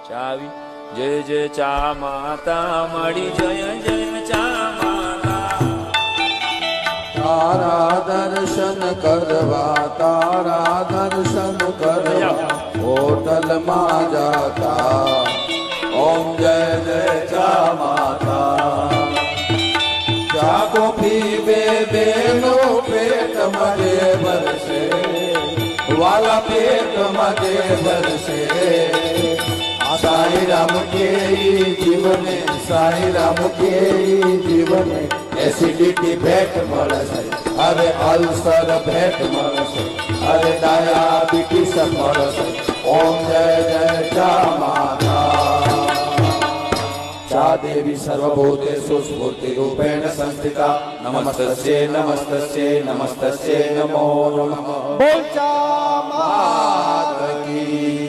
ચાવી જય જય ચા માતા મળી જય જય ચા માતા તારા દર્શન કરવા તારા દર્શન કરવા હોટલમાં જાતા ઓમ જય જય ચા માતા ચા કોફી બે બેનો પેટ મજે ભરશે વાલા પેટ મજે ભરશે સાઈ રામ કે જીવને સાઈ રામ કે જીવને એસિડિટી ભેટ મળશે અરે અલ્સર ભેટ મળશે અરે ડાયાબિટીસ મળશે ઓમ જય જય ચા માતા चा देवी सर्वभूतेषु स्फूर्तिरूपेण संस्थिता नमस्तस्यै नमस्तस्यै नमस्तस्यै नमो नमः बोल चा माता की